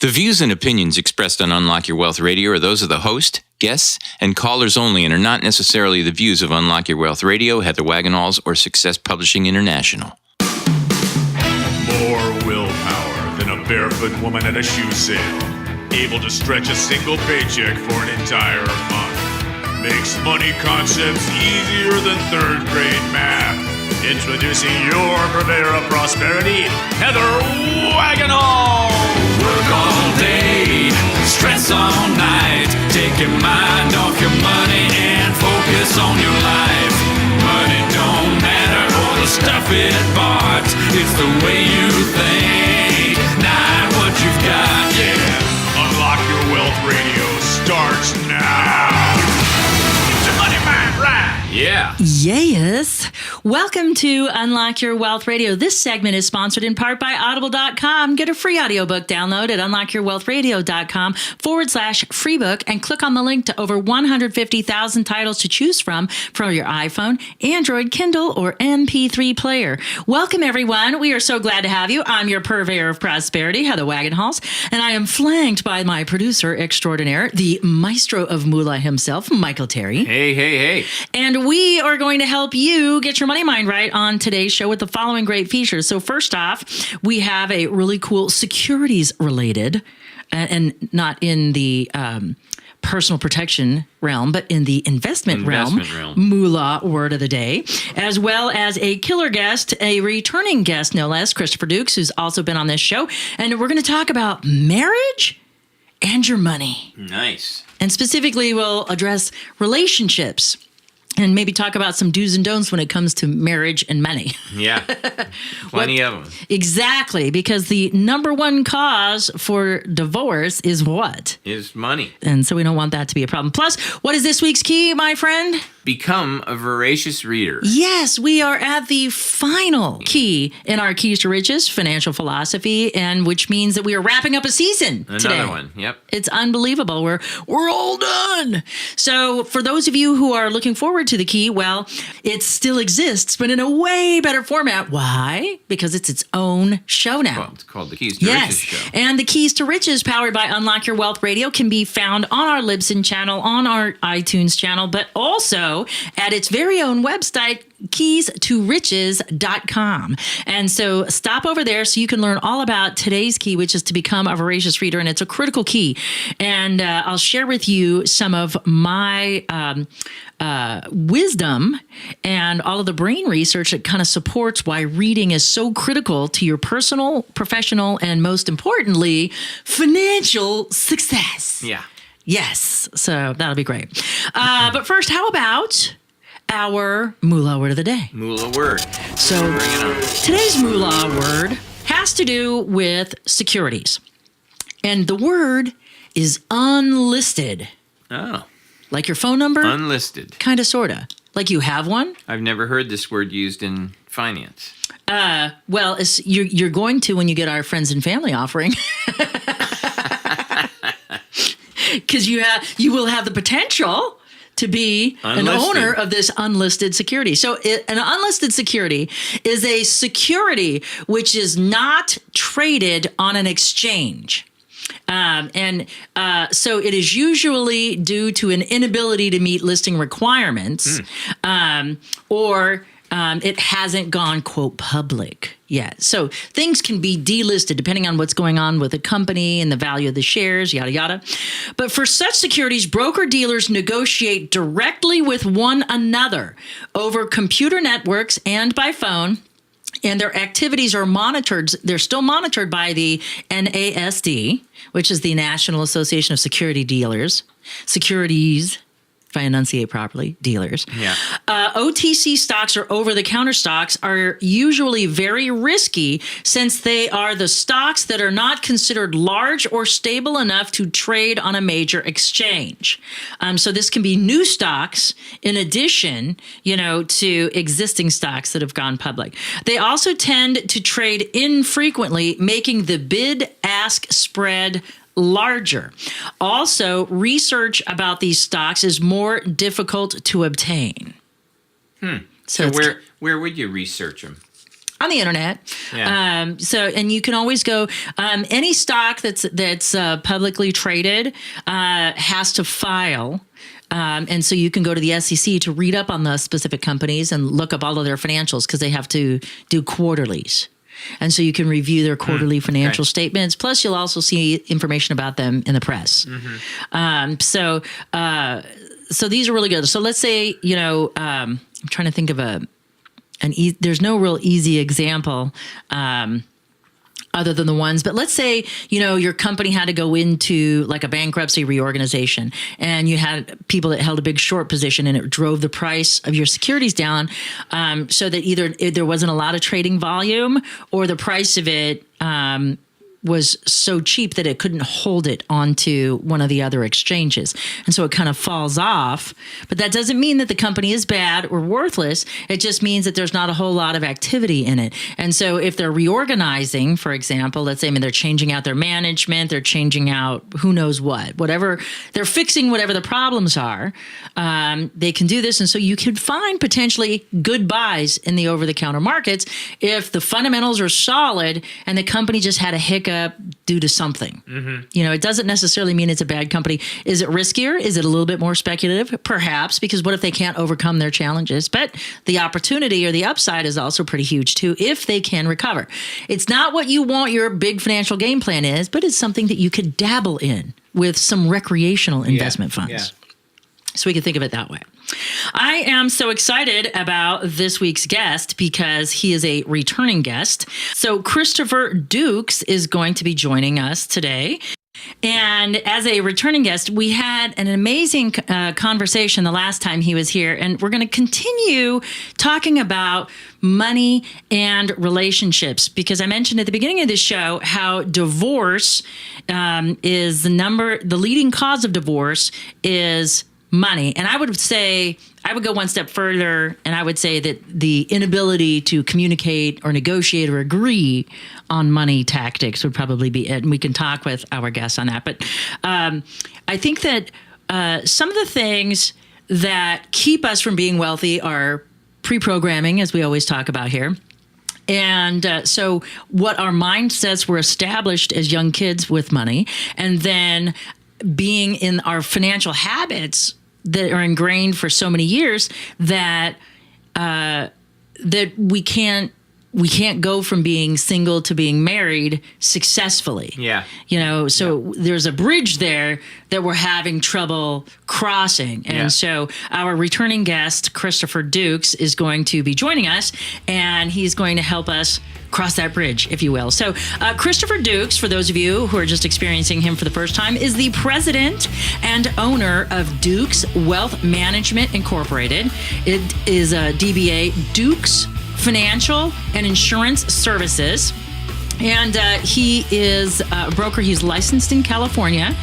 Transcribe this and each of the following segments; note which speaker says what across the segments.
Speaker 1: The views and opinions expressed on Unlock Your Wealth Radio are those of the host, guests, and callers only and are not necessarily the views of Unlock Your Wealth Radio, Heather Wagenhals, or Success Publishing International.
Speaker 2: More willpower than a barefoot woman at a shoe sale. Able to stretch a single paycheck for an entire month. Makes money concepts easier than third grade math. Introducing your purveyor of prosperity, Heather Wagenhals.
Speaker 3: Work all day, stress all night. Take your mind off your money and focus on your life. Money don't matter or the stuff it bought. It's the way you think, not what you've got, yeah.
Speaker 2: Unlock Your Wealth Radio starts now. Get your money mind right.
Speaker 3: Yeah.
Speaker 4: Yes. Welcome to Unlock Your Wealth Radio. This segment is sponsored in part by Audible.com. Get a free audiobook download at unlockyourwealthradio.com/free book and click on the link to over 150,000 titles to choose from your iPhone, Android, Kindle, or MP3 player. Welcome, everyone. We are so glad to have you. I'm your purveyor of prosperity, Heather Wagenhals, and I am flanked by my producer extraordinaire, the maestro of moolah himself, Michael Terry.
Speaker 1: Hey.
Speaker 4: And we are going to help you get your money mind right on today's show with the following great features. So first off, we have a really cool securities related, and not in the personal protection realm, but in the investment realm, moolah word of the day, as well as a killer guest, a returning guest, no less, Christopher Dukes, who's also been on this show. And we're going to talk about marriage and your money.
Speaker 1: Nice.
Speaker 4: And specifically, we'll address relationships and maybe talk about some do's and don'ts when it comes to marriage and money.
Speaker 1: Yeah, plenty of them.
Speaker 4: Exactly, because the number one cause for divorce is what?
Speaker 1: Is money.
Speaker 4: And so we don't want that to be a problem. Plus, what is this week's key, my friend?
Speaker 1: Become a voracious reader.
Speaker 4: Yes, we are at the final key in our Keys to Riches financial philosophy, and which means that we are wrapping up a season today.
Speaker 1: Another one, yep.
Speaker 4: It's unbelievable. We're all done. So for those of you who are looking forward to the key, well, it still exists, but in a way better format. Why? Because it's its own show now.
Speaker 1: Well, it's called the Keys to Riches show.
Speaker 4: And the Keys to Riches, powered by Unlock Your Wealth Radio, can be found on our Libsyn channel, on our iTunes channel, but also at its very own website, keys2riches.com. And so stop over there so you can learn all about today's key, which is to become a voracious reader. And it's a critical key. And I'll share with you some of my wisdom and all of the brain research that kind of supports why reading is so critical to your personal, professional, and most importantly, financial success.
Speaker 1: Yeah.
Speaker 4: Yes. So that'll be great. But first, how about our moolah word of the day?
Speaker 1: Moolah word.
Speaker 4: So
Speaker 1: Bring it on.
Speaker 4: today's moolah word has to do with securities. And the word is unlisted.
Speaker 1: Oh.
Speaker 4: Like your phone number?
Speaker 1: Unlisted.
Speaker 4: Kind of, sort of. Like you have one?
Speaker 1: I've never heard this word used in finance.
Speaker 4: Well, you're going to when you get our friends and family offering. Because you will have the potential to be an owner of this unlisted security. So an unlisted security is a security which is not traded on an exchange. So it is usually due to an inability to meet listing requirements or it hasn't gone, quote, public yet. So things can be delisted depending on what's going on with the company and the value of the shares, yada, yada. But for such securities, broker-dealers negotiate directly with one another over computer networks and by phone, and their activities are monitored. They're still monitored by the NASD, which is the National Association of Securities, if I enunciate properly, dealers.
Speaker 1: Yeah.
Speaker 4: OTC stocks or over-the-counter stocks are usually very risky since they are the stocks that are not considered large or stable enough to trade on a major exchange. So this can be new stocks in addition, to existing stocks that have gone public. They also tend to trade infrequently, making the bid-ask spread larger. Also, research about these stocks is more difficult to obtain.
Speaker 1: So where would you research them?
Speaker 4: on the internet.
Speaker 5: Yeah.
Speaker 4: And you can always go, any stock that's publicly traded has to file. And so you can go to the SEC to read up on the specific companies and look up all of their financials because they have to do quarterlies. And so you can review their quarterly financial statements. Plus, you'll also see information about them in the press. So these are really good. So let's say, I'm trying to think of there's no real easy example other than the ones, but let's say, your company had to go into like a bankruptcy reorganization and you had people that held a big short position and it drove the price of your securities down, so that either there wasn't a lot of trading volume or the price of it was so cheap that it couldn't hold it onto one of the other exchanges. And so it kind of falls off. But that doesn't mean that the company is bad or worthless. It just means that there's not a whole lot of activity in it. And so if they're reorganizing, for example, let's say, they're changing out their management, they're changing out who knows whatever, they're fixing whatever the problems are, they can do this. And so you could find potentially good buys in the over-the-counter markets if the fundamentals are solid and the company just had a hiccup due to something. It doesn't necessarily mean it's a bad company. Is it riskier? Is it a little bit more speculative? Perhaps, because what if they can't overcome their challenges? But the opportunity or the upside is also pretty huge too, if they can recover. It's not what you want your big financial game plan is, but it's something that you could dabble in with some recreational investment funds.
Speaker 5: Yeah.
Speaker 4: So we can think of it that way. I am so excited about this week's guest because he is a returning guest. So Christopher Dukes is going to be joining us today. And as a returning guest, we had an amazing conversation the last time he was here. And we're going to continue talking about money and relationships, because I mentioned at the beginning of this show how divorce is the leading cause of divorce is money. And I would go one step further, and I would say that the inability to communicate or negotiate or agree on money tactics would probably be it. And we can talk with our guests on that. But I think that some of the things that keep us from being wealthy are pre-programming, as we always talk about here. And so what our mindsets were established as young kids with money, and then being in our financial habits that are ingrained for so many years that that we can't go from being single to being married successfully.
Speaker 5: Yeah.
Speaker 4: There's a bridge there that we're having trouble crossing. And so our returning guest, Christopher Dukes, is going to be joining us, and he's going to help us cross that bridge, if you will. So Christopher Dukes, for those of you who are just experiencing him for the first time, is the president and owner of Dukes Wealth Management Incorporated. It is a DBA, Dukes Financial and Insurance Services. And he is a broker. He's licensed in California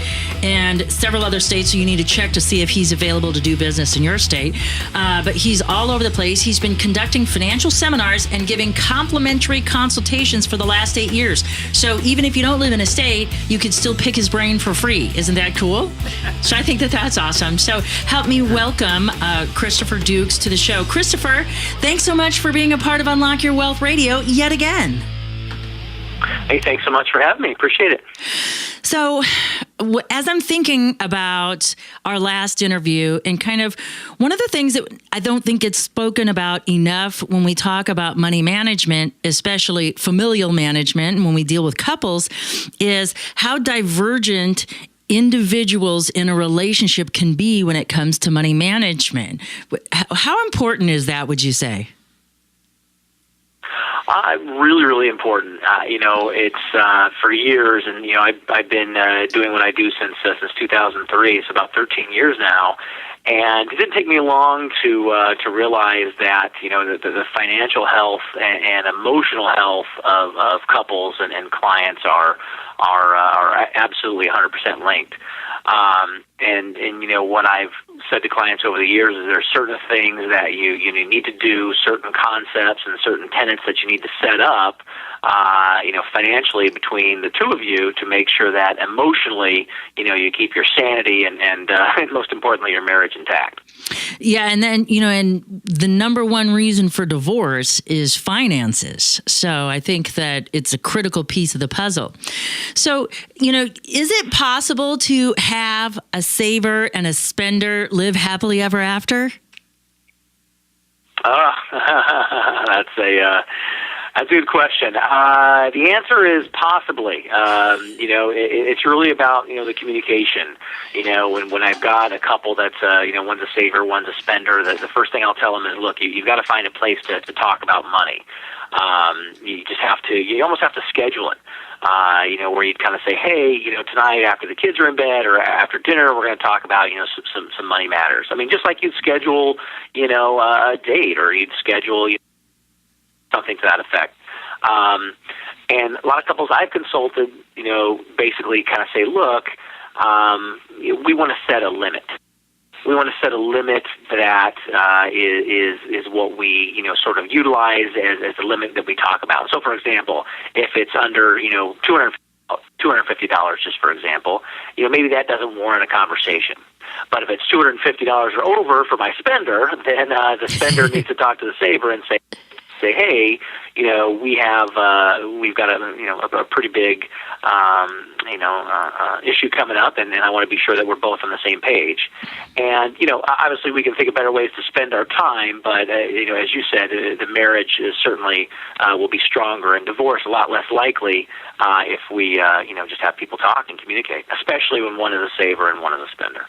Speaker 4: and several other states, so you need to check to see if he's available to do business in your state. But he's all over the place. He's been conducting financial seminars and giving complimentary consultations for the last 8 years. So even if you don't live in a state, you could still pick his brain for free. Isn't that cool? So I think that that's awesome. So help me welcome Christopher Dukes to the show. Christopher, thanks so much for being a part of Unlock Your Wealth Radio yet again.
Speaker 6: Hey, thanks so much for having me. Appreciate it.
Speaker 4: So as I'm thinking about our last interview, and kind of one of the things that I don't think gets spoken about enough when we talk about money management, especially familial management, and when we deal with couples, is how divergent individuals in a relationship can be when it comes to money management. How important is that, would you say?
Speaker 6: Really, really important. It's for years, and I've been doing what I do since 2003. It's about 13 years now, and it didn't take me long to realize that the financial health and emotional health of couples and clients are absolutely 100% linked. what I've said to clients over the years is there are certain things that you need to do, certain concepts and certain tenets that you need to set up, financially between the two of you to make sure that emotionally, you keep your sanity and most importantly, your marriage intact.
Speaker 4: Yeah. And then, and the number one reason for divorce is finances. So I think that it's a critical piece of the puzzle. So, is it possible to have a saver and a spender live happily ever after?
Speaker 6: That's a good question. The answer is possibly. It's really about the communication. When I've got a couple that's one's a saver, one's a spender, the first thing I'll tell them is, look, you've got to find a place to talk about money. You almost have to schedule it. Where you'd kind of say, hey, tonight after the kids are in bed or after dinner, we're going to talk about, some money matters. I mean, just like you'd schedule, a date, or you'd schedule something to that effect. And a lot of couples I've consulted, basically kind of say, look, we want to set a limit. We want to set a limit that is what we sort of utilize as the limit that we talk about. So, for example, if it's under $250, just for example, maybe that doesn't warrant a conversation. But if it's $250 or over for my spender, then the spender needs to talk to the saver and say, hey, we've got a pretty big issue coming up, and I want to be sure that we're both on the same page. And obviously we can think of better ways to spend our time, but as you said, the marriage is certainly will be stronger, and divorce a lot less likely if we just have people talk and communicate, especially when one is a saver and one is a spender.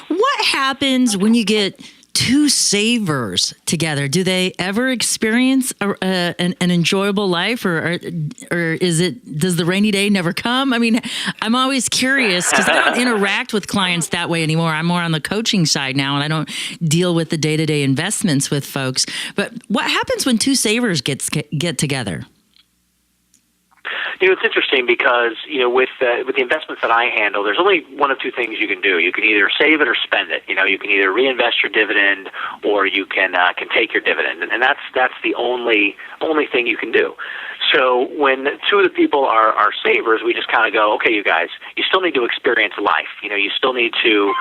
Speaker 4: What happens when you get two savers together? Do they ever experience an enjoyable life, or does the rainy day never come? I mean, I'm always curious because I don't interact with clients that way anymore. I'm more on the coaching side now, and I don't deal with the day-to-day investments with folks. But what happens when two savers get together?
Speaker 6: It's interesting because, with the investments that I handle, there's only one of two things you can do. You can either save it or spend it. You can either reinvest your dividend or you can take your dividend. And that's the only thing you can do. So when two of the people are savers, we just kind of go, okay, you guys, you still need to experience life. You still need to,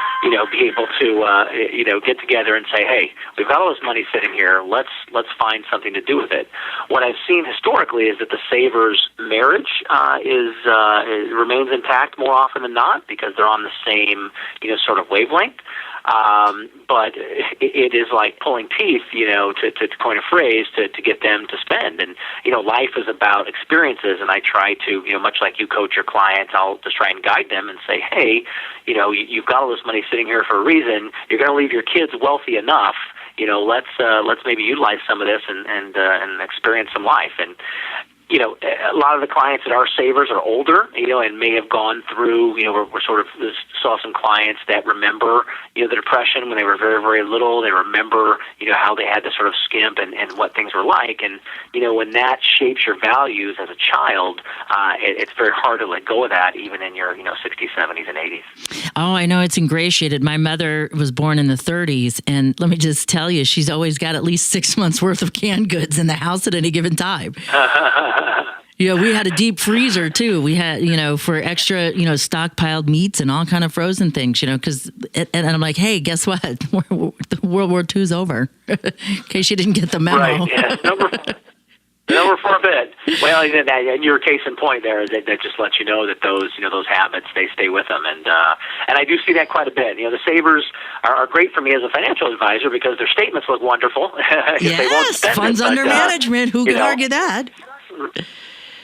Speaker 6: be able to, get together and say, hey, we've got all this money sitting here. Let's find something to do with it. What I've seen historically is that the savers' marriage remains intact more often than not because they're on the same, sort of wavelength. But it is like pulling teeth, to coin a phrase, to get them to spend. And, life is about experiences, and I try to, much like you coach your clients, I'll just try and guide them and say, hey, you've got all this money sitting here for a reason. You're going to leave your kids wealthy enough. Let's maybe utilize some of this and experience some life. And a lot of the clients that are savers are older, and may have gone through, we're sort of saw some clients that remember, the Depression when they were very, very little. They remember, how they had to sort of skimp and what things were like. And, when that shapes your values as a child, it's very hard to let go of that, even in your, 60s, 70s, and 80s.
Speaker 4: Oh, I know it's ingratiated. My mother was born in the 30s, and let me just tell you, she's always got at least 6 months worth of canned goods in the house at any given time. We had a deep freezer too. We had, for extra, stockpiled meats and all kind of frozen things, because, and I'm like, hey, guess what? World War II's over. In case you didn't get the memo.
Speaker 6: Right. Yeah. Over for a bit. Well, and your case in point there is that just lets you know that those habits, they stay with them. And I do see that quite a bit. The savers are great for me as a financial advisor because their statements look wonderful.
Speaker 4: Yes,
Speaker 6: they won't spend
Speaker 4: funds under management. Who can argue that?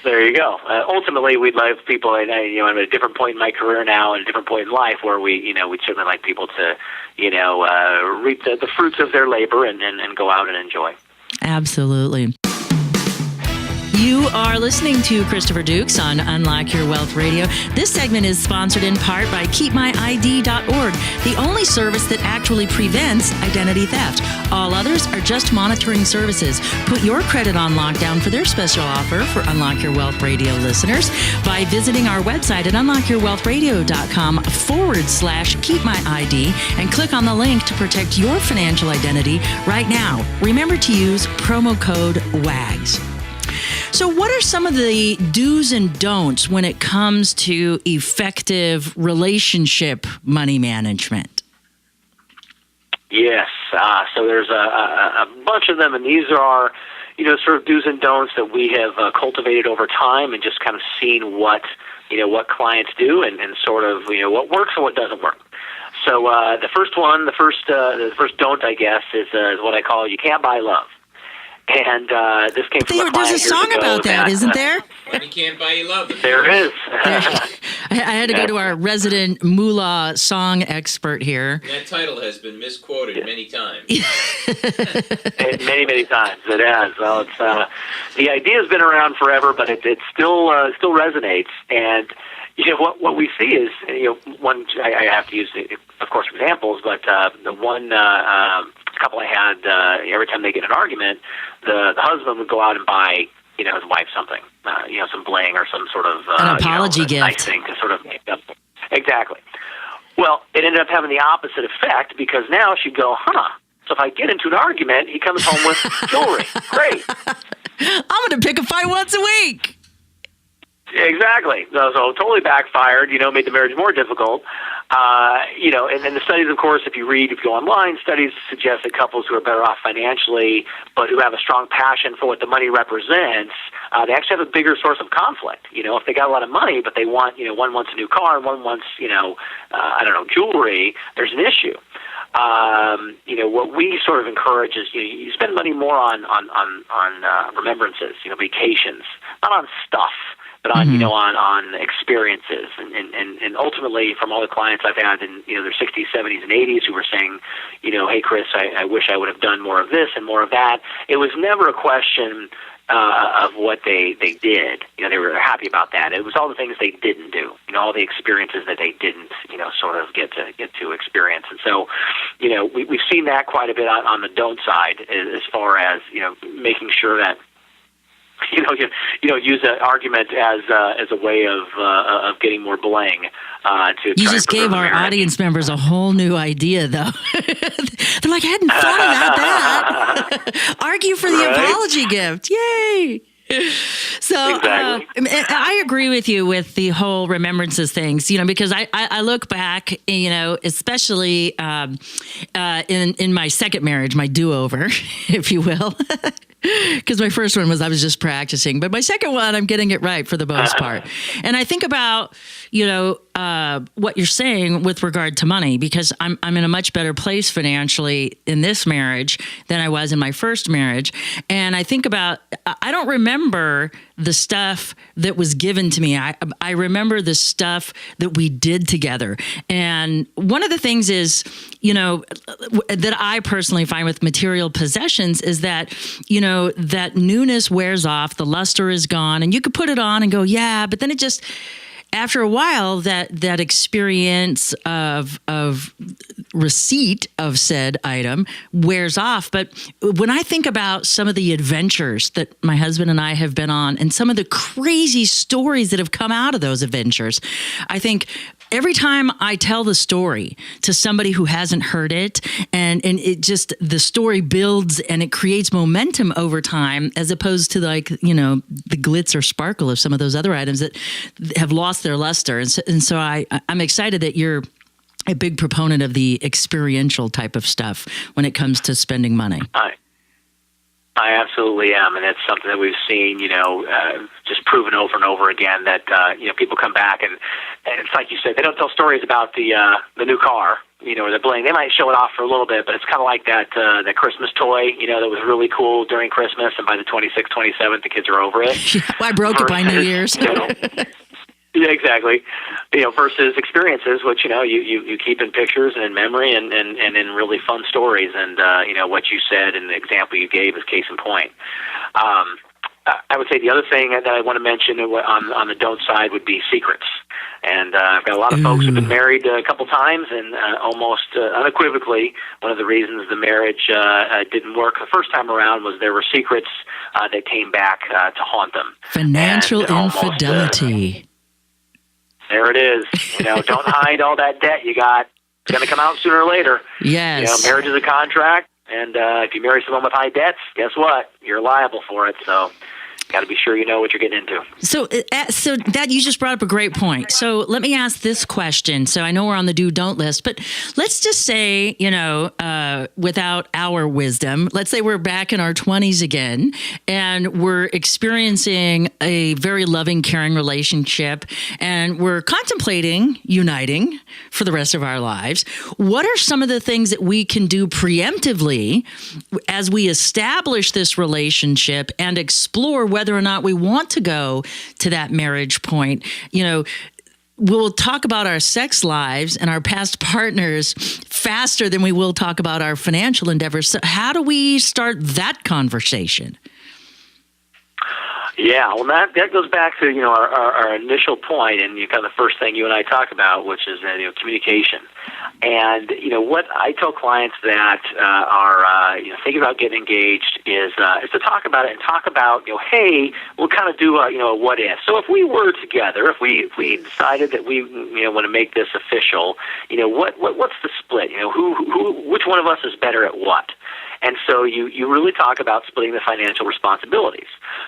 Speaker 6: There you go. Ultimately, we'd love people, and I'm at a different point in my career now, and a different point in life, where we'd certainly like people to, reap the fruits of their labor and go out and enjoy.
Speaker 4: Absolutely. You are listening to Christopher Dukes on Unlock Your Wealth Radio. This segment is sponsored in part by KeepMyID.org, the only service that actually prevents identity theft. All others are just monitoring services. Put your credit on lockdown for their special offer for Unlock Your Wealth Radio listeners by visiting our website at unlockyourwealthradio.com/keepmyid and click on the link to protect your financial identity right now. Remember to use promo code WAGS. So what are some of the do's and don'ts when it comes to effective relationship money management?
Speaker 6: Yes. So there's a bunch of them, and these are, sort of do's and don'ts that we have cultivated over time and just kind of seen what clients do and sort of, what works and what doesn't work. So the first don't, I guess, is what I call you can't buy love. And this came from a client.
Speaker 4: There's a song about that, isn't there?
Speaker 1: Money can't buy you love.
Speaker 6: There is.
Speaker 4: I had to go to our resident moolah song expert here.
Speaker 1: That title has been misquoted many times.
Speaker 6: Many, many times it has. Well, it's the idea has been around forever, but it still resonates. And what we see is one. I have to use, of course, examples, but the one couple I had, every time they get in an argument, the husband would go out and buy his wife something, some bling or some sort of
Speaker 4: an apology gift,
Speaker 6: nice thing to sort of make up. Exactly. Well, it ended up having the opposite effect because now she'd go, so if I get into an argument, he comes home with jewelry. Great.
Speaker 4: I'm going to pick a fight once a week.
Speaker 6: Exactly. So totally backfired, made the marriage more difficult. And the studies, of course, if you go online, studies suggest that couples who are better off financially, but who have a strong passion for what the money represents, they actually have a bigger source of conflict. If they got a lot of money, but they want, one wants a new car and one wants, jewelry, there's an issue. What we sort of encourage is you spend money more on remembrances, vacations, not on stuff, but on on experiences, and ultimately from all the clients I've had in their 60s, 70s, and 80s who were saying, hey Chris, I wish I would have done more of this and more of that. It was never a question of what they did. They were happy about that. It was all the things they didn't do. All the experiences that they didn't sort of get to experience. And so we've seen that quite a bit on the don't side as far as making sure that. Use an argument as a way of getting more bling. You
Speaker 4: just gave our audience members a whole new idea, though. They're like, I hadn't thought about that. Argue for the apology gift. Yay! So
Speaker 6: exactly.
Speaker 4: I agree with you with the whole remembrances things, because I look back, especially in my second marriage, my do-over, if you will. Because my first one I was just practicing, but my second one, I'm getting it right for the most part. And I think about, what you're saying with regard to money, because I'm in a much better place financially in this marriage than I was in my first marriage. And I think about, I don't remember the stuff that was given to me. I remember the stuff that we did together. And one of the things is, that I personally find with material possessions is that, that newness wears off, the luster is gone, and you could put it on and go, yeah, but then it just, after a while, that experience of receipt of said item wears off. But when I think about some of the adventures that my husband and I have been on and some of the crazy stories that have come out of those adventures, I think every time I tell the story to somebody who hasn't heard it, and it just, the story builds and it creates momentum over time, as opposed to the glitz or sparkle of some of those other items that have lost their luster. And so I'm excited that you're a big proponent of the experiential type of stuff when it comes to spending money.
Speaker 6: I absolutely am, and it's something that we've seen, just proven over and over again that people come back and it's like you said, they don't tell stories about the new car, or the bling. They might show it off for a little bit, but it's kind of like that Christmas toy, that was really cool during Christmas, and by the 26th, 27th, the kids are over it.
Speaker 4: I broke it by New Year's.
Speaker 6: Yeah, exactly. Versus experiences, which you keep in pictures and in memory and in really fun stories. And what you said and the example you gave is case in point. I would say the other thing that I want to mention on the don't side would be secrets. And I've got a lot of folks who've been married a couple times, and almost unequivocally, one of the reasons the marriage didn't work the first time around was there were secrets that came back to haunt them.
Speaker 4: Financial infidelity.
Speaker 6: There it is. Don't hide all that debt you got. It's going to come out sooner or later.
Speaker 4: Yes.
Speaker 6: Marriage is a contract, and if you marry someone with high debts, guess what? You're liable for it. So got to be sure you know what you're getting into.
Speaker 4: So that you just brought up a great point. So let me ask this question. So I know we're on the do-don't list, but let's just say, without our wisdom, let's say we're back in our 20s again, and we're experiencing a very loving, caring relationship, and we're contemplating uniting for the rest of our lives. What are some of the things that we can do preemptively as we establish this relationship and explore whether or not we want to go to that marriage point? We'll talk about our sex lives and our past partners faster than we will talk about our financial endeavors. So how do we start that conversation?
Speaker 6: Yeah, well, that goes back to our initial point, and kind of the first thing you and I talk about, which is communication. And what I tell clients that are thinking about getting engaged is to talk about it and talk about hey, we'll kind of do a what if. So if we were together, if we decided that we want to make this official, what's the split? Which one of us is better at what? And so you really talk about splitting the financial responsibilities.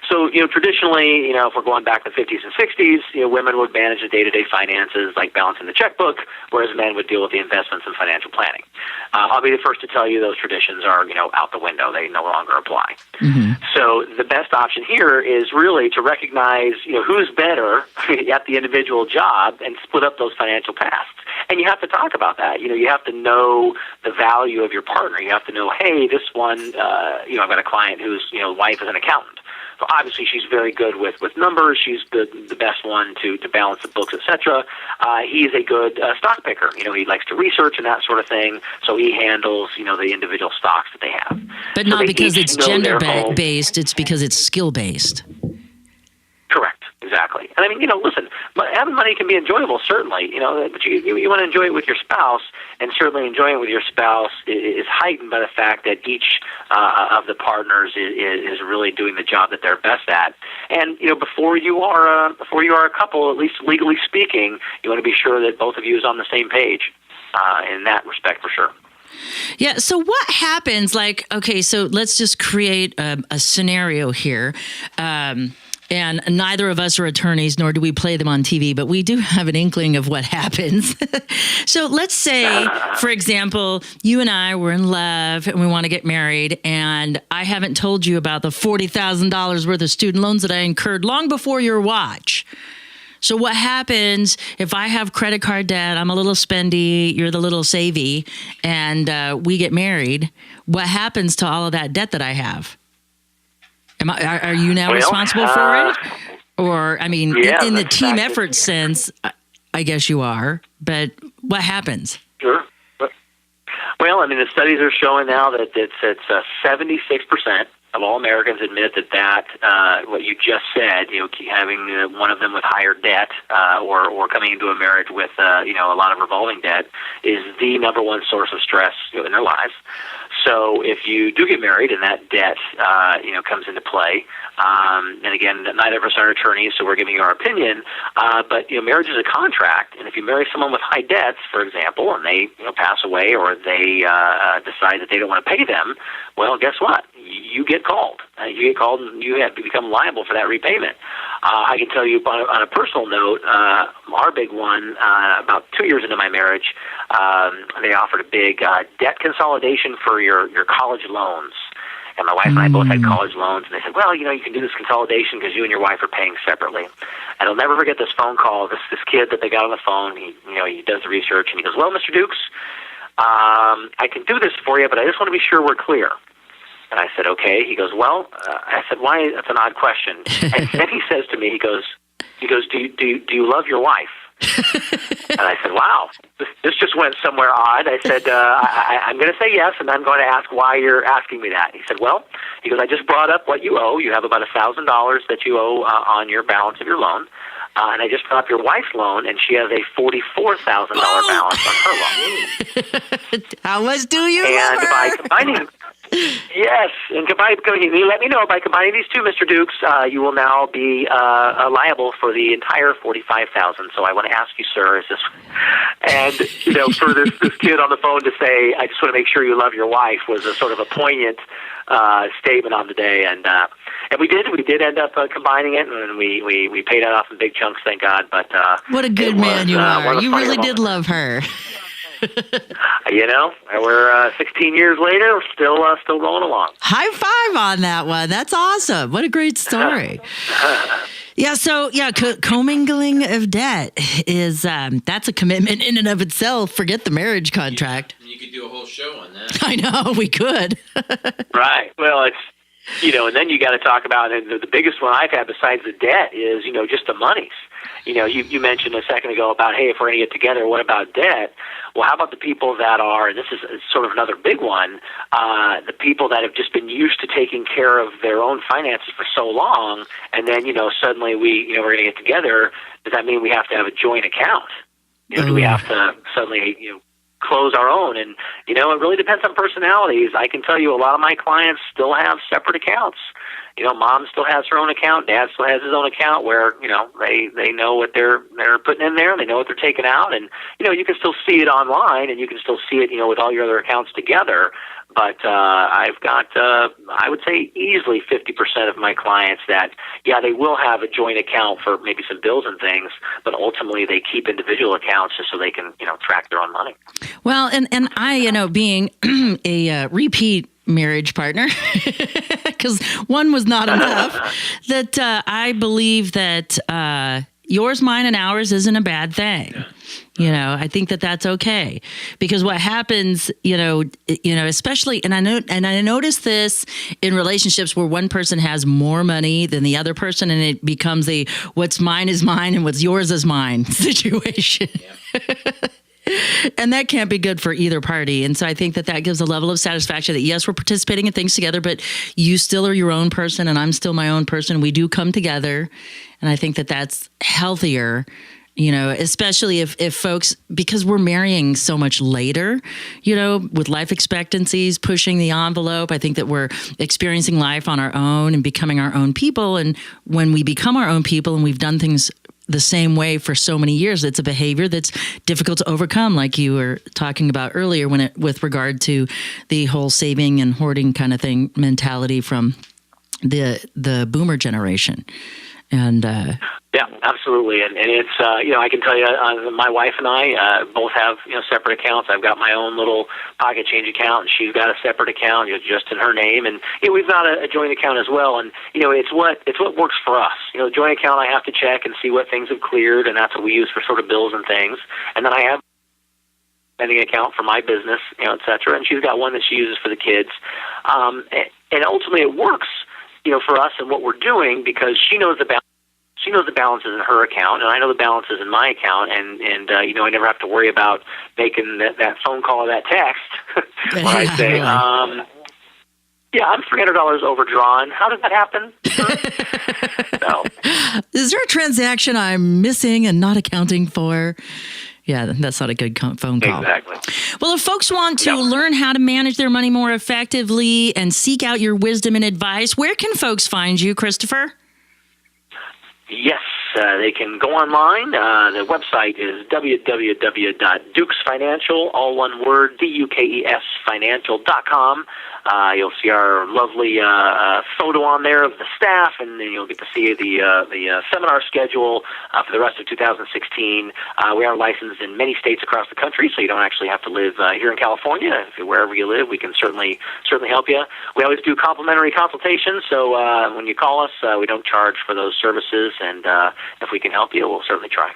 Speaker 6: So, traditionally, if we're going back to the 50s and 60s, women would manage the day-to-day finances, like balancing the checkbook, whereas men would deal with the investments and financial planning. I'll be the first to tell you those traditions are, out the window. They no longer apply. Mm-hmm. So the best option here is really to recognize, who's better at the individual job and split up those financial tasks. And you have to talk about that. You have to know the value of your partner. You have to know, hey, this one, I've got a client whose, wife is an accountant. So obviously she's very good with numbers. She's the best one to balance the books, etc. He's a good stock picker. He likes to research and that sort of thing. So he handles, the individual stocks that they have.
Speaker 4: But not because it's gender-based. It's because it's skill-based.
Speaker 6: Correct. Exactly. And I mean, listen, having money can be enjoyable, certainly, but you want to enjoy it with your spouse, and certainly enjoying it with your spouse is heightened by the fact that each of the partners is really doing the job that they're best at. And, before you are a couple, at least legally speaking, you want to be sure that both of you is on the same page in that respect, for sure.
Speaker 4: Yeah. So what happens? Okay, so let's just create a scenario here. And neither of us are attorneys, nor do we play them on TV, but we do have an inkling of what happens. So let's say, for example, you and I were in love and we want to get married, and I haven't told you about the $40,000 worth of student loans that I incurred long before your watch. So what happens if I have credit card debt, I'm a little spendy, you're the little savvy, and we get married? What happens to all of that debt that I have? Are you now responsible for it? Or, I mean, in the team effort sense, I guess you are. But what happens?
Speaker 6: Sure. Well, I mean, the studies are showing now that it's 76% of all Americans admit that what you just said, having one of them with higher debt or coming into a marriage with a lot of revolving debt is the number one source of stress in their lives. So if you do get married and that debt, comes into play, and again, neither of us are attorneys, so we're giving you our opinion, but, marriage is a contract, and if you marry someone with high debts, for example, and they, pass away or they decide that they don't want to pay them, well, guess what? You get called. You get called and you have to become liable for that repayment. I can tell you on a personal note, our big one, about 2 years into my marriage, they offered a big debt consolidation for your college loans. And my wife and I both had college loans, and they said, well, you can do this consolidation because you and your wife are paying separately. And I'll never forget this phone call, this kid that they got on the phone. He does the research, and he goes, well, Mr. Dukes, I can do this for you, but I just want to be sure we're clear. And I said, okay. He goes, well, I said, why? That's an odd question. And then he says to me, he goes, do you love your wife? And I said, wow, this just went somewhere odd. I said, I'm going to say yes, and I'm going to ask why you're asking me that. He said, well, he goes, I just brought up what you owe. You have about $1,000 that you owe on your balance of your loan. And I just brought up your wife's loan, and she has a $44,000 balance on her loan.
Speaker 4: How much do you
Speaker 6: And
Speaker 4: love her?
Speaker 6: by combining... Yes, and you let me know, by combining these two, Mr. Dukes, you will now be liable for the entire $45,000. So I want to ask you, sir, is this... And, for this kid on the phone to say, I just want to make sure you love your wife, was a sort of a poignant statement on the day. And we did end up combining it, and we paid it off in big chunks, thank God. But
Speaker 4: what a good man you are. You really did love her.
Speaker 6: We're 16 years later, still rolling along.
Speaker 4: High five on that one. That's awesome. What a great story. Commingling of debt is that's a commitment in and of itself. Forget the marriage contract.
Speaker 1: You could do a whole show on that.
Speaker 4: I know, we could.
Speaker 6: Right. Well, it's and then you got to talk about, and the biggest one I've had besides the debt is just the monies. You mentioned a second ago about, hey, if we're going to get together, what about debt? Well, how about the people that are, and this is sort of another big one, the people that have just been used to taking care of their own finances for so long, and then, suddenly we're going to get together. Does that mean we have to have a joint account? Do we have to suddenly, close our own? And, it really depends on personalities. I can tell you a lot of my clients still have separate accounts. Mom still has her own account. Dad still has his own account where, they know what they're putting in there. They know what they're taking out. And, you can still see it online, and you can still see it, with all your other accounts together. But I've got, I would say easily 50% of my clients that, they will have a joint account for maybe some bills and things, but ultimately they keep individual accounts just so they can, track their own money.
Speaker 4: Well, and I, being a repeat marriage partner, because one was not enough, that I believe that yours, mine, and ours isn't a bad thing. Yeah. I think that that's okay, because what happens, especially, and I notice this in relationships where one person has more money than the other person, and it becomes a what's mine is mine and what's yours is mine situation. Yeah. And that can't be good for either party. And so I think that gives a level of satisfaction that, yes, we're participating in things together, but you still are your own person and I'm still my own person. We do come together. And I think that that's healthier, especially if folks, because we're marrying so much later, with life expectancies pushing the envelope. I think that we're experiencing life on our own and becoming our own people. And when we become our own people and we've done things the same way for so many years, it's a behavior that's difficult to overcome, like you were talking about earlier with regard to the whole saving and hoarding kind of thing mentality from the boomer generation. And
Speaker 6: yeah, absolutely. And it's, I can tell you, my wife and I both have, separate accounts. I've got my own little pocket change account, and she's got a separate account, just in her name. And we've got a joint account as well. And, it's what works for us. The joint account, I have to check and see what things have cleared, and that's what we use for sort of bills and things. And then I have spending account for my business, et cetera. And she's got one that she uses for the kids. And ultimately it works, for us and what we're doing, because she knows the balance. She knows the balances in her account, and I know the balances in my account, and I never have to worry about making that phone call or that text when I say, I'm $300 overdrawn. How did that happen? So,
Speaker 4: is there a transaction I'm missing and not accounting for? Yeah, that's not a good phone call.
Speaker 6: Exactly.
Speaker 4: Well, if folks want to learn how to manage their money more effectively and seek out your wisdom and advice, where can folks find you, Christopher?
Speaker 6: Yes, they can go online. The website is www.dukesfinancial, all one word, DUKES financial.com. You'll see our lovely photo on there of the staff, and then you'll get to see the seminar schedule for the rest of 2016. We are licensed in many states across the country, so you don't actually have to live here in California. Wherever you live, we can certainly help you. We always do complimentary consultations, so when you call us, we don't charge for those services, and if we can help you, we'll certainly try.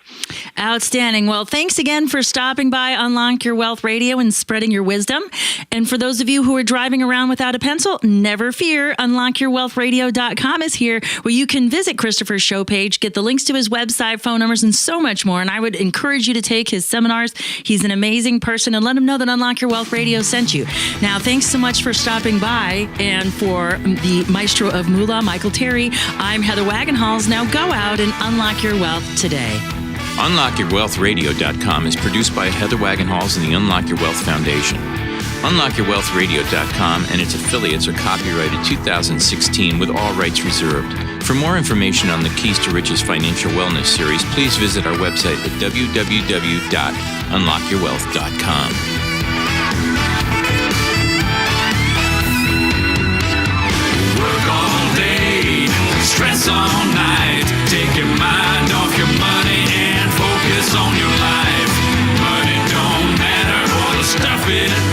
Speaker 4: Outstanding. Well, thanks again for stopping by Unlock Your Wealth Radio and spreading your wisdom. And for those of you who are driving around without a pencil, never fear. UnlockYourWealthRadio.com is here, where you can visit Christopher's show page, get the links to his website, phone numbers, and so much more. And I would encourage you to take his seminars. He's an amazing person, and let him know that Unlock Your Wealth Radio sent you. Now, thanks so much for stopping by. And for the maestro of Moolah, Michael Terry, I'm Heather Wagenhals. Now go out and unlock your wealth today.
Speaker 1: UnlockYourWealthRadio.com is produced by Heather Wagenhals and the Unlock Your Wealth Foundation. UnlockYourWealthRadio.com and its affiliates are copyrighted 2016 with all rights reserved. For more information on the Keys to Riches Financial Wellness Series, please visit our website at www.unlockyourwealth.com.
Speaker 3: Work all day, stress all night. Take your mind off your money and focus on your life. Money don't matter, or the stuff it